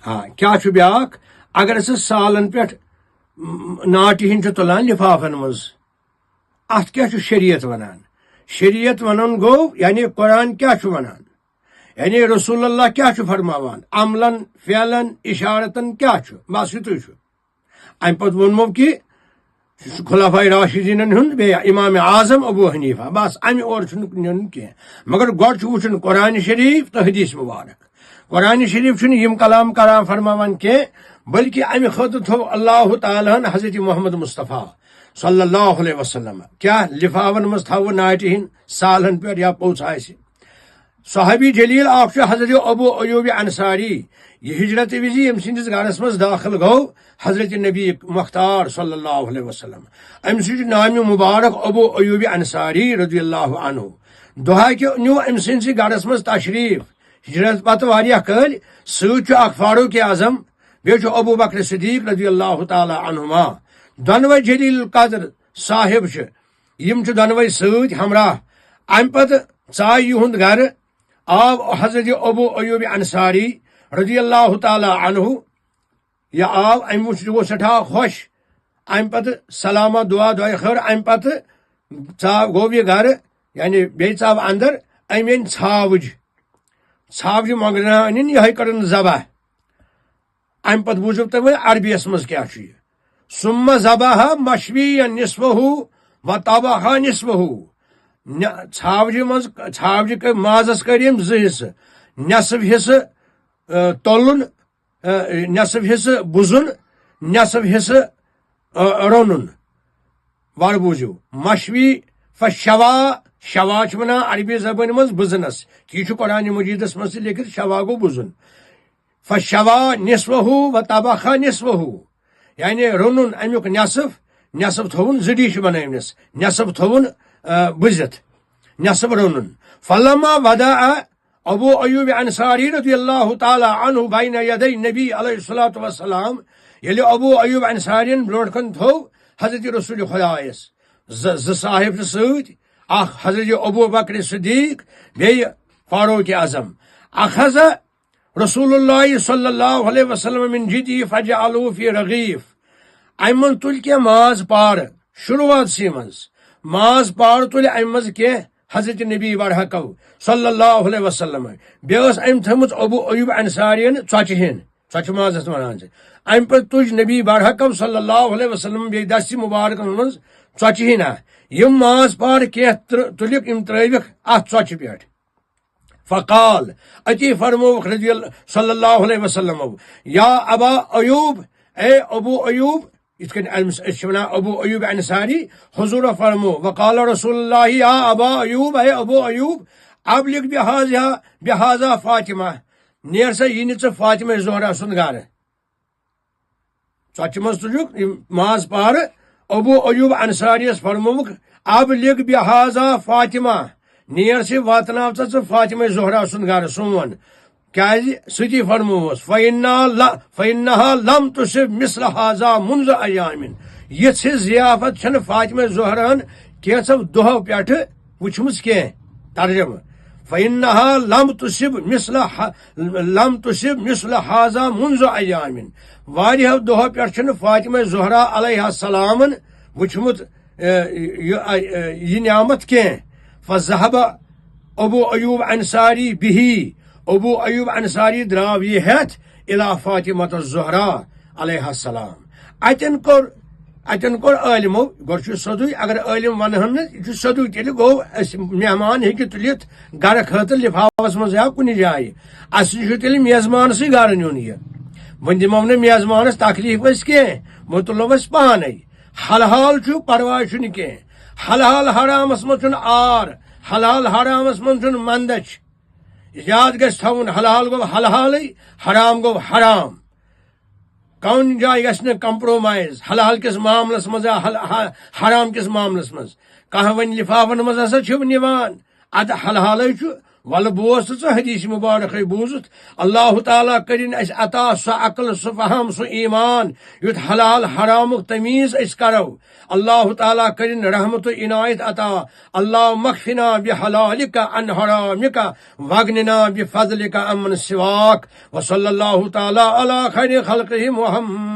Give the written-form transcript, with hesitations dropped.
हाँ क्या ब्याक अगर सह सालन पे नाटि हिंद तुलान लिफाफन मज अत क्या शरीयत वनान शरीयत वनान गो यानी कुरान क्या वनान यानी रसूलुल्लाह क्या फरमावान अमलन फ़िअलन इशारतन क्या बस युत अम पे वोनमो कि खुलाफाए राशिदीन बे इमाम आजम अबू हनीफा बस अमि और नुन कह मगर गोड वुचन कुरान शरीफ तो हदीस मुबारक कुरान शरीफ यम कलाम करान फरमावान कह बल्कि अमि खुद थो अल्लाह ताला हजरत मोहम्मद मुस्तफ़ा सल्लल्लाहु अलैहि वसल्लम क्या लिफाफन मज थो नाटि हिंद सालन पे या पोच आसि सहाबी जलील हजरत अबू अयूब अंसारी यह हिजरत विजि यम सिंदिस घरस मज दाखिल गो हजरत नबी मुख्तार सल्लल्लाहु अलैहि वसल्लम अम नाम मुबारक अबू अयूब अंसारी रज़ियल्लाहु अन्हु दुहा के न्यू अम सिंदिस घरस मज तशरीफ हिजरत पत वारिया कल सच फारूक आजम बे अबू बकर सिद्दीक रज़ियल्लाहु ताला अन्हुमा दोनवे जलील कदर साहिब यम दोनवे सत हमरा अम पत चाय युंद घर आव हजरत अबू अयूब अंसारी रज़ियल्लाहु ताला अन्हु यह आव अम वो सठा खुश अम पे सलामा दुआ दुआ खैर अम पे चाव गो यह घर यानी बे चाव अंदर अम अन छावज मंगना अन यह कड़न जबह अम पे बूझो तुम अरबियस मज क्या सुम्मा जबह मशवी निस्फहु व तबह निस्फहु छावज मज छावज माजस करिम जिस नसफ हिस्स तोलन नसफ हिस्स बुजुन नसफ हिस्स रोनुन वर बूझो मशवी फशवा शवा वना अरबी जबान मज बुजनस यह कुरान मजीदस मज लिखित शवा गो बुजुन फशवा निस्फहु व तबखा निस्फहु यानी रोनुन अमुक नसफ थोन जडी बनमस नसफ थोन बुजित नसब रोनुन फलमा वदा अबू अयूब अंसारी रज़ियल्लाहु ताला अन्हु बैन यदै नबी अलैहिस्सलातु वस्सलाम यले अबू अयूब अंसारियन ब्रोट कन थो हजरत रसूल खुदायस ज साहिब सत अख हजरत अबू बकर सिद्दीक बे फारूक आजम अखज़ रसूलुल्लाह सल्लल्लाहु अलैहि वसल्लम मिन जिदी फजअलू फी रगीफ अमन तुल के माज पार शुरुआत सी मज माज पार तुल अमज के हजरत नबी बरहकव सल्लल्लाहु अलैहि वसल्लम बेस अम थमुत अबू अयूब अंसारियन चचहिन चच माजस वनान अम पे तुज नबी बरहकव सल्लल्लाहु अलैहि वसल्लम बे दस्ती मुबारक मज चचहिन यम माज पार के तुलिक इम त्रविक अत चच पे फ़क़ाल अति फरमो सल्लल्लाहु अलैहि वसल्लम या अबा अयूब ए अबू अयूब अबू अयूब अंसारी हुजूर फरमो वक़ाल रसूलुल्लाह या अबा अयूब ए अबू अयूब अबलिग बिहाजा फातिमा नेर सा यह नीचे फातिमा ज़ोहरा सुन घर चच मज तुजुक माज पार अबू अयूब अंसारी फरमोक अबलिग बिहाजा फातिमा नेर से वातनाव फातिमा ज़ोहरा सुन घर सोन क्या सती फरमोस फ़इन्नहा लम तुसिब मिस्ल हाजा मुंज़ अय्यामिन यह ज़ियाफत छन फातिमा ज़ोहरान कैंसो दोह पे वुचमस कह तर्जम फ़इन्नहा लम तुसिब मिस्ल हाजा मुंज़ अय्यामिन वारिह दोह पे फातिमा ज़ोहरा अलैहिस्सलामन वुचमुत यह नियामत कह फ़ज़हब अबू अयूब अंसारी बिही अबू अयूब अंसारी द्राव यह हेथ इला फातिमा ज़ोहरा अलैहिस्सलाम अतन कोर आलिमो गोर सदुई अगर आलिम वनहन यह सदुई तेल गो मेहमान हे तुलित घर खतर लिफाफस मज या कुन जाय अस तेल मेजमान से घर नुन यह वन दिमो न मेजमानस तकलीफ कह वो तुलो पाने हलहाल परवाह कह हलहाल हरामस मज आर हलाल हरामस मज मंदच याद गस थवन हलाल गो हलाल हराम गो हराम कौन जाय गस न कंप्रोमाइज हलाल किस मामलस मज हराम किस मामलस मज कह वन लिफाफन मज हसा निवान अद हलाल वल बोस च हदीस मुबारक बूजत अल्लाह ताला करिन अस अता सो अकल सो फहम सो ईमान युत हलाल हराम तमीज अस करो अल्लाह ताला करिन रहमत इनायत अता अल्लाह मखफिना बिहलालिका अन हरामिका वगनिना बिफजलिका अमन सिवाक व सल्लल्लाहु ताला अला खैर खल्क़िहि मुहम्मद।